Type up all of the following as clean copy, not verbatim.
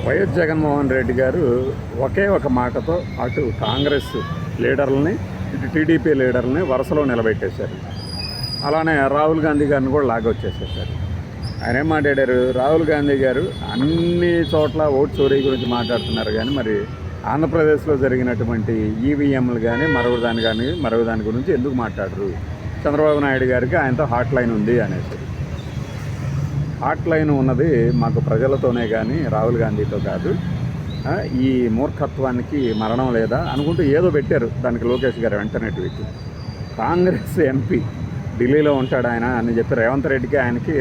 YS Jaganmohan Reddy గారు ఒకే ఒక మాటతో అటు కాంగ్రెస్ లీడర్లని ఇటు టీడీపీ లీడర్లని వరుసలో నిలబెట్టేశారు. అలానే రాహుల్ గాంధీ గారిని కూడా లాగొచ్చేసేసారు. ఆయన ఏం మాట్లాడారు? రాహుల్ గాంధీ గారు అన్ని చోట్ల ఓటు చోరీ గురించి మాట్లాడుతున్నారు, కానీ మరి ఆంధ్రప్రదేశ్లో జరిగినటువంటి ఈవీఎంలు కానీ మరొక దాని గురించి ఎందుకు మాట్లాడరు? చంద్రబాబు నాయుడు గారికి ఆయనతో హాట్ లైన్ ఉంది అనేసి. హాట్ లైన్ ఉన్నది మాకు ప్రజలతోనే కానీ రాహుల్ గాంధీతో కాదు. ఈ మూర్ఖత్వానికి మరణం లేదా అనుకుంటూ ఏదో పెట్టారు. దానికి లోకేష్ గారు వెంటనే ట్వీట్. కాంగ్రెస్ ఎంపీ ఢిల్లీలో ఉంటాడు ఆయన అని చెప్పి రేవంత్ రెడ్డికి ఆయనకి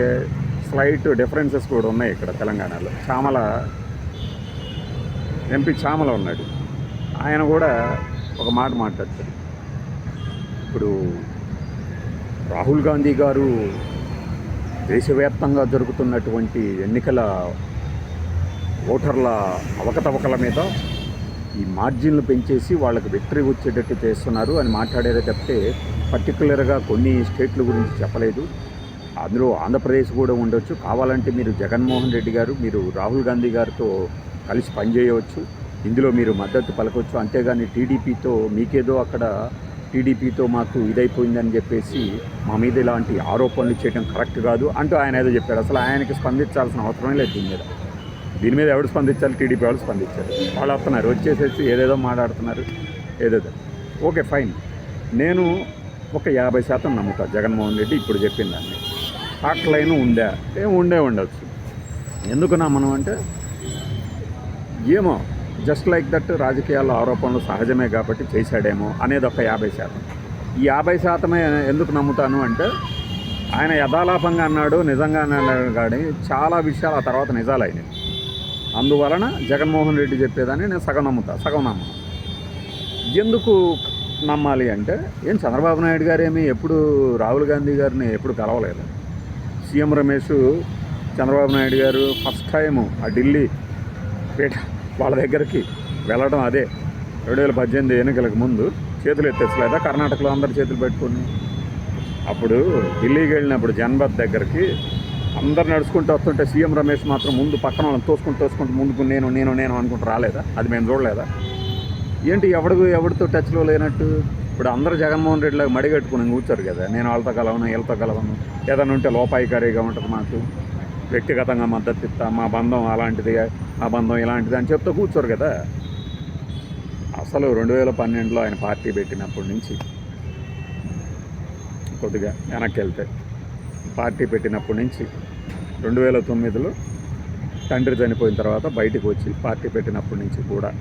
స్లైట్ డిఫరెన్సెస్ కూడా ఉన్నాయి. ఇక్కడ తెలంగాణలో ఎంపీ చామల ఉన్నాడు. ఆయన కూడా ఒక మాట మాట్లాడతారు. ఇప్పుడు రాహుల్ గాంధీ గారు దేశవ్యాప్తంగా జరుగుతున్నటువంటి ఎన్నికల ఓటర్ల అవకతవకల మీద ఈ మార్జిన్లు పెంచేసి వాళ్ళకి విక్టరీ వచ్చేటట్టు చేస్తున్నారు అని మాట్లాడేదే తప్పితే పర్టికులర్గా కొన్ని స్టేట్ల గురించి చెప్పలేదు. అందులో ఆంధ్రప్రదేశ్ కూడా ఉండొచ్చు. కావాలంటే మీరు జగన్మోహన్ రెడ్డి గారు మీరు రాహుల్ గాంధీ గారితో కలిసి పనిచేయవచ్చు, ఇందులో మీరు మద్దతు పలకొచ్చు. అంతేగాని టీడీపీతో మీకేదో అక్కడ టీడీపీతో మాకు ఇదైపోయిందని చెప్పేసి మా మీద ఇలాంటి ఆరోపణలు చేయడం కరెక్ట్ కాదు అంటూ ఆయన ఏదో చెప్పారు. అసలు ఆయనకి స్పందించాల్సిన అవసరమే లేదు దీని మీద ఎవరు స్పందించాలి? టీడీపీ వాళ్ళు స్పందించారు. వాళ్ళు వస్తున్నారు, వచ్చేసేసి ఏదేదో మాట్లాడుతున్నారు. ఏదేదో ఓకే ఫైన్. నేను ఒక 50% నమ్ముతా జగన్మోహన్ రెడ్డి ఇప్పుడు చెప్పిన దాన్ని. హాట్ లైన్ ఉండే ఉండవచ్చు. ఎందుకు నమ్మను అంటే ఏమో జస్ట్ లైక్ దట్ రాజకీయాల్లో ఆరోపణలు సహజమే కాబట్టి చేశాడేమో అనేది ఒక 50%. ఈ 50% ఎందుకు నమ్ముతాను అంటే ఆయన యథాలాపంగా అన్నాడు, నిజంగా అన్నాడు, కానీ చాలా విషయాలు ఆ తర్వాత నిజాలు అయినాయి. అందువలన జగన్మోహన్ రెడ్డి చెప్పేదాన్ని నేను సగం నమ్మను. ఎందుకు నమ్మాలి అంటే చంద్రబాబు నాయుడు గారేమి ఎప్పుడు రాహుల్ గాంధీ గారిని ఎప్పుడు కలవలేదు. సీఎం రమేష్ చంద్రబాబు నాయుడు గారు ఫస్ట్ టైము ఆ ఢిల్లీ వాళ్ళ దగ్గరికి వెళ్ళడం అదే 2018 ఎన్నికలకు ముందు. చేతులు ఎత్తేసలేదా కర్ణాటకలో అందరు చేతులు పెట్టుకుని? అప్పుడు ఢిల్లీకి వెళ్ళినప్పుడు జన్మత్ దగ్గరికి అందరు నడుచుకుంటూ వస్తుంటే సీఎం రమేష్ మాత్రం ముందు పక్కన వాళ్ళని తోసుకుంటూ ముందుకు నేను అనుకుంటూ రాలేదా? అది మేము చూడలేదా? ఎవరితో టచ్లో లేనట్టు ఇప్పుడు అందరూ జగన్మోహన్ రెడ్డిలాగా మడిగట్టుకుని కూర్చోరు కదా. నేను వాళ్ళతో కలవను వీళ్ళతో కలవను, ఏదైనా ఉంటే లోపాయికారిగా ఉంటుంది, మాకు వ్యక్తిగతంగా మద్దతు ఇస్తా, మా బంధం అలాంటిది, మా బంధం ఇలాంటిది అని చెప్తూ కూర్చోరు కదా. అసలు 2012లో ఆయన పార్టీ పెట్టినప్పటి నుంచి కొద్దిగా వెనక్కి వెళ్తే పార్టీ పెట్టినప్పటి నుంచి 2009లో తండ్రి చనిపోయిన తర్వాత బయటకు వచ్చి పార్టీ పెట్టినప్పటి నుంచి కూడా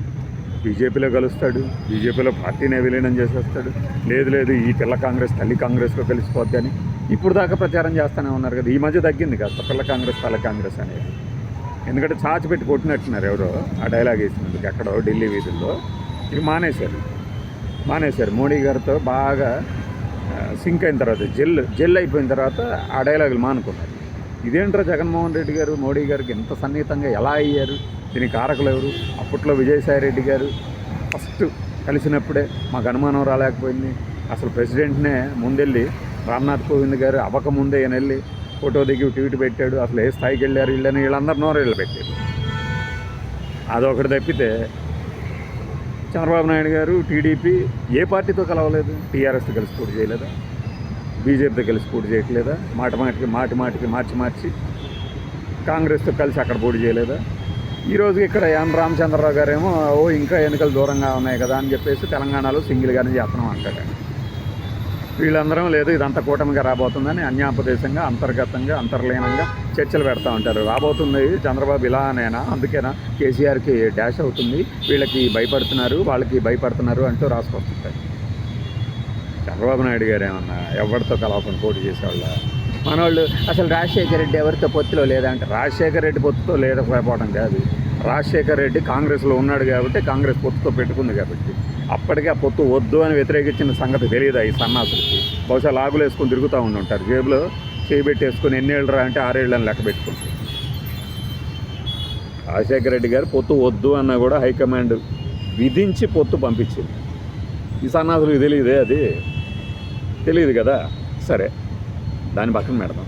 బీజేపీలో కలుస్తాడు, బీజేపీలో పార్టీనే విలీనం చేసేస్తాడు. లేదు ఈ పిల్ల కాంగ్రెస్ తల్లి కాంగ్రెస్లో కలిసిపోద్ది అని ఇప్పుడు దాకా ప్రచారం చేస్తూనే ఉన్నారు కదా. ఈ మధ్య తగ్గింది కాస్త పిల్ల కాంగ్రెస్ తల్ల కాంగ్రెస్ అనేది. ఎందుకంటే చాచి పెట్టి కొట్టినట్టున్నారు ఎవరో ఆ డైలాగ్ వేసినందుకు ఎక్కడో ఢిల్లీ వీధుల్లో. ఇవి మానేశారు మోడీ గారితో బాగా సింక్ అయిన తర్వాత జెల్ అయిపోయిన తర్వాత ఆ డైలాగులు మానుకున్నారు. ఇదేంటారా జగన్మోహన్ రెడ్డి గారు మోడీ గారికి ఎంత సన్నిహితంగా ఎలా అయ్యారు? దీనికి కారకులు ఎవరు? అప్పట్లో విజయసాయి రెడ్డి గారు ఫస్ట్ కలిసినప్పుడే మాకు అనుమానం రాలేకపోయింది. అసలు ప్రెసిడెంట్నే ముందెళ్ళి రామ్నాథ్ కోవింద్ గారు అవ్వకముందే ఈయన వెళ్ళి ఫోటో దిగి ట్వీట్ పెట్టాడు. అసలు ఏ స్థాయికి వెళ్ళారు వీళ్ళందరూ నోరేళ్ళు పెట్టారు. అదొకటి తప్పితే చంద్రబాబు నాయుడు గారు టీడీపీ ఏ పార్టీతో కలవలేదు. టీఆర్ఎస్తో కలిసి పోటీ చేయలేదా? బీజేపీతో కలిసి పోటీ చేయట్లేదా? మాటికి మార్చి కాంగ్రెస్తో కలిసి అక్కడ పోటీ చేయలేదా? ఈరోజు ఇక్కడ రామచంద్రరావు గారేమో ఇంకా ఎన్నికలు దూరంగా ఉన్నాయి కదా అని చెప్పేసి తెలంగాణలో సింగిల్గానే చేస్తున్నాం అంటాడు. వీళ్ళందరం లేదు ఇదంతా కూటమిగా రాబోతుందని అన్యాపదేశంగా అంతర్గతంగా అంతర్లీనంగా చర్చలు పెడతా ఉంటారు. రాబోతుంది చంద్రబాబు ఇలానేనా, అందుకేనా కేసీఆర్కి డాష్ అవుతుంది, వీళ్ళకి భయపడుతున్నారు వాళ్ళకి భయపడుతున్నారు అంటూ రాసుకొస్తుంటారు. చంద్రబాబు నాయుడు గారు ఏమన్నా ఎవరితో కలవకుండా పోటీ చేసేవాళ్ళ? మనవాళ్ళు అసలు రాజశేఖర రెడ్డి ఎవరితో పొత్తులో లేదంటే రాజశేఖర రెడ్డి పొత్తుతో లేకపోవడం కాదు. రాజశేఖర రెడ్డి కాంగ్రెస్లో ఉన్నాడు కాబట్టి కాంగ్రెస్ పొత్తుతో పెట్టుకుంది కాబట్టి అప్పటికే ఆ పొత్తు వద్దు అని వ్యతిరేకించిన సంగతి తెలియదు ఈ సన్నాసులకి. బహుశా లాగులు వేసుకొని తిరుగుతూ ఉంటారు, జేబులో చేయబెట్టేసుకొని ఎన్నేళ్ళు రా అంటే 6 ఏళ్ళని లెక్క పెట్టుకుంటారు. రాజశేఖర రెడ్డి గారు పొత్తు వద్దు అన్నా కూడా హైకమాండ్ విధించి పొత్తు పంపించింది. ఈ సన్నాసులకు అది తెలియదు కదా. సరే దాన్ని పక్కన పెడదాం.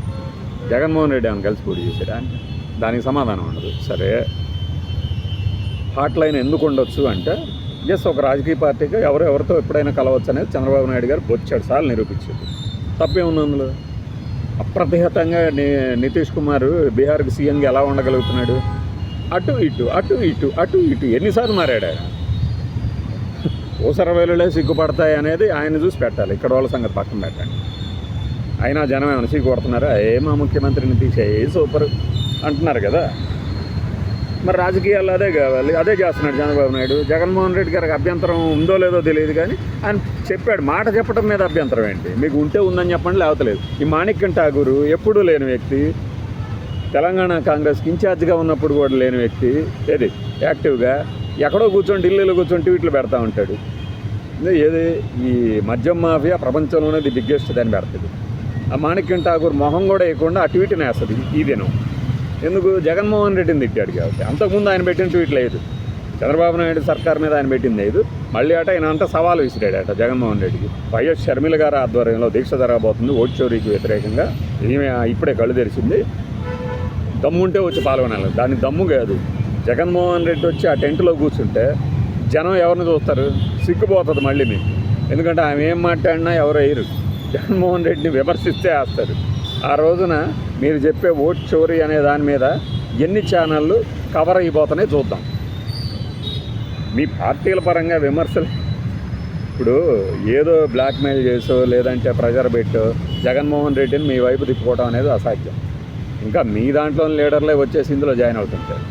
జగన్మోహన్ రెడ్డి ఏమైనా కలిసి పోటీ చేశాడా అంటే దానికి సమాధానం ఉండదు. సరే హాట్ లైన్ ఎందుకు ఉండొచ్చు అంటే జస్ట్ ఒక రాజకీయ పార్టీకి ఎవరితో ఎప్పుడైనా కలవచ్చు అనేది చంద్రబాబు నాయుడు గారు బొచ్చాడు సార్లు నిరూపించారు. తప్పేముంది అందులో? అప్రతిహతంగా నితీష్ కుమార్ బీహార్కి సీఎంగా ఎలా ఉండగలుగుతున్నాడు? అటు ఇటు అటు ఇటు అటు ఇటు ఎన్నిసార్లు మారాడు ఆయన? ఊసర వేలులే సిగ్గుపడతాయి అనేది ఆయన చూసి పెట్టాలి, ఇక్కడ వాళ్ళ సంగతి పక్కన పెట్టండి. అయినా జనం ఏమైనా సిగ్గుపడుతున్నారా? మా ముఖ్యమంత్రిని తీసే సూపర్ అంటున్నారు కదా. మరి రాజకీయాల్లో అదే కావాలి, అదే చేస్తున్నాడు చంద్రబాబు నాయుడు. జగన్మోహన్ రెడ్డి గారికి అభ్యంతరం ఉందో లేదో తెలియదు కానీ ఆయన చెప్పాడు. మాట చెప్పడం మీద అభ్యంతరం ఏంటి? మీకు ఉంటే ఉందని చెప్పండి, లేకపోతే లేదు. ఈ మాణిక్యం ఠాగూర్ ఎప్పుడూ లేని వ్యక్తి, తెలంగాణ కాంగ్రెస్కి ఇన్ఛార్జ్గా ఉన్నప్పుడు కూడా లేని వ్యక్తి, ఏది యాక్టివ్గా ఎక్కడో కూర్చొని ఢిల్లీలో కూర్చొని ట్వీట్లు పెడతా ఉంటాడు. ఏది ఈ మద్యం మాఫియా ప్రపంచంలోనే ది బిగ్గెస్ట్ దాన్ని పెడుతుంది. ఆ మాణిక్యం ఠాగూర్ మొహం కూడా వేయకుండా ఆ ట్వీట్ని వేస్తుంది ఈ దినం. ఎందుకు? జగన్మోహన్ రెడ్డిని తిట్టాడు కాబట్టి. అంతకుముందు ఆయన పెట్టిన ట్వీట్ లేదు, చంద్రబాబు నాయుడు సర్కార్ మీద ఆయన పెట్టింది లేదు. మళ్ళీ ఆయన అంతా సవాలు విసిరాడట జగన్మోహన్ రెడ్డికి. వైఎస్ షర్మిల గారి ఆధ్వర్యంలో దీక్ష జరగబోతుంది ఓట్ చోరీకి వ్యతిరేకంగా. ఈమె ఇప్పుడే కళ్ళు తెరిచింది. దమ్ముంటే వచ్చి పాల్గొనాలి, దాన్ని దమ్ము కాదు. జగన్మోహన్ రెడ్డి వచ్చి ఆ టెంట్లో కూర్చుంటే జనం ఎవరిని చూస్తారు? సిగ్గుపోతుంది మళ్ళీ మీకు. ఎందుకంటే ఆమె ఏం మాట్లాడినా ఎవరు వేయరు. జగన్మోహన్ రెడ్డిని విమర్శిస్తే వేస్తారు. ఆ రోజున మీరు చెప్పే ఓట్ చోరీ అనే దాని మీద ఎన్ని ఛానళ్ళు కవర్ అయిపోతున్నాయి చూద్దాం. మీ పార్టీల పరంగా విమర్శలు ఇప్పుడు ఏదో బ్లాక్మెయిల్ చేసో లేదంటే ప్రెజర్ పెట్టో జగన్మోహన్ రెడ్డిని మీ వైపు తిప్పుకోవడం అనేది అసాధ్యం. ఇంకా మీ దాంట్లో లీడర్లే వచ్చేసి ఇందులో జాయిన్ అవుతుంటారు.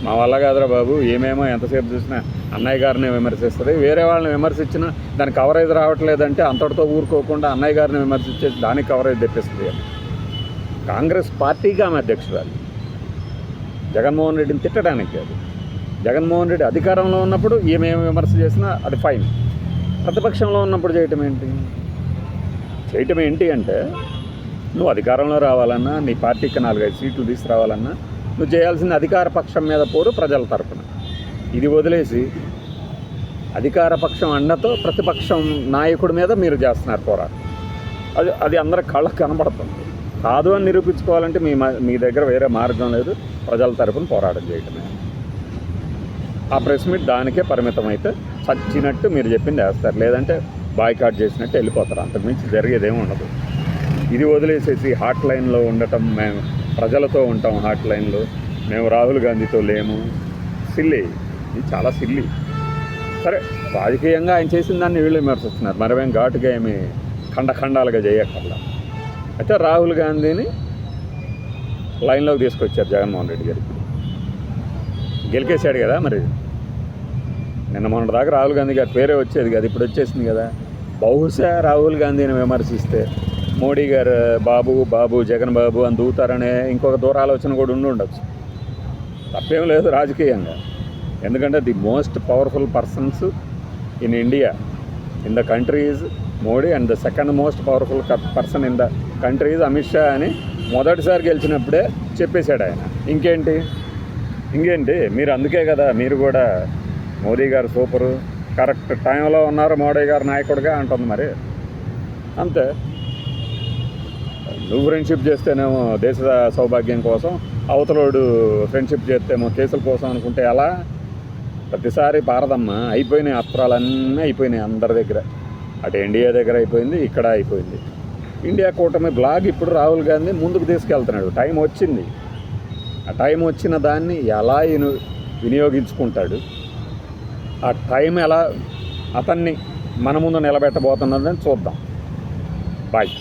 మా వల్ల కాదురా బాబు, ఏమేమో ఎంతసేపు చూసినా అన్నయ్య గారిని విమర్శిస్తుంది. వేరే వాళ్ళని విమర్శించినా దానికి కవరేజ్ రావట్లేదంటే అంతటితో ఊరుకోకుండా అన్నయ్య గారిని విమర్శించేసి దానికి కవరేజ్ తెప్పిస్తుంది. కాంగ్రెస్ పార్టీగా ఆమె అధ్యక్షురాలు, జగన్మోహన్ రెడ్డిని తిట్టడానికి కాదు. జగన్మోహన్ రెడ్డి అధికారంలో ఉన్నప్పుడు ఏమేమి విమర్శ చేసినా అది ఫైన్. ప్రతిపక్షంలో ఉన్నప్పుడు చేయటం ఏంటి అంటే నువ్వు అధికారంలో రావాలన్నా, నీ పార్టీకి 4-5 సీట్లు తీసుకురావాలన్నా నువ్వు చేయాల్సింది అధికార పక్షం మీద పోరు ప్రజల తరపున. ఇది వదిలేసి అధికార పక్షం అండతో ప్రతిపక్షం నాయకుడి మీద మీరు చేస్తున్నారు పోరాటం. అది అందరి కళ్ళకు కనబడుతుంది. కాదు అని నిరూపించుకోవాలంటే మీ దగ్గర వేరే మార్గం లేదు, ప్రజల తరపున పోరాటం చేయటమే. ఆ ప్రెస్ మీట్ దానికే పరిమితం అయితే చచ్చినట్టు మీరు చెప్పింది వేస్తారు, లేదంటే బాయ్కాట్ చేసినట్టు వెళ్ళిపోతారు. అంతకుమించి జరిగేదేమీ ఉండదు. ఇది వదిలేసేసి హాట్ లైన్లో ఉండటం, మేము ప్రజలతో ఉంటాం హాట్ లైన్లో, మేము రాహుల్ గాంధీతో లేము, సిల్లి. ఇది చాలా సిల్లి. సరే, రాజకీయంగా ఆయన చేసిన దాన్ని వీళ్ళు విమర్శిస్తున్నారు. మరేం ఘాటుగా ఏమి ఖండాలుగా చేయక్కర్లా. అయితే రాహుల్ గాంధీని లైన్లోకి తీసుకొచ్చారు జగన్మోహన్ రెడ్డి గారికి. గెలికేశాడు కదా. మరి నిన్న మొన్నటి దాకా రాహుల్ గాంధీ గారి పేరే వచ్చేది కదా, ఇప్పుడు వచ్చేసింది కదా. బహుశా రాహుల్ గాంధీని విమర్శిస్తే మోడీ గారు బాబు జగన్ బాబు అని దూతారనే ఇంకొక దూరాలోచన కూడా ఉండొచ్చు. తప్పేం లేదు రాజకీయంగా. ఎందుకంటే the most powerful persons in India in the country is Modi and the second most powerful person in the country is Amit Shah అని మొదటిసారి గెలిచినప్పుడే చెప్పేశాడు ఆయన. ఇంకేంటి మీరు అందుకే కదా మీరు కూడా మోదీ గారు సూపరు, కరెక్ట్ టైంలో ఉన్నారు మోడీ గారు నాయకుడిగా అంటుంది. మరి అంతే. నువ్వు ఫ్రెండ్షిప్ చేస్తేనేమో దేశ సౌభాగ్యం కోసం, అవతలోడు ఫ్రెండ్షిప్ చేస్తేమో కేసుల కోసం అనుకుంటే ఎలా? ప్రతిసారి పారదమ్మా. అయిపోయినాయి, అస్త్రాలన్నీ అయిపోయినాయి అందరి దగ్గర. అటు ఎన్డీఏ దగ్గర అయిపోయింది, ఇక్కడ అయిపోయింది. ఇండియా కూటమి బ్లాగ్ ఇప్పుడు రాహుల్ గాంధీ ముందుకు తీసుకెళ్తున్నాడు. టైం వచ్చింది. ఆ టైం వచ్చిన దాన్ని ఎలా వినియోగించుకుంటాడు, ఆ టైం ఎలా అతన్ని మన ముందు నిలబెట్టబోతున్నదని చూద్దాం. బాయ్.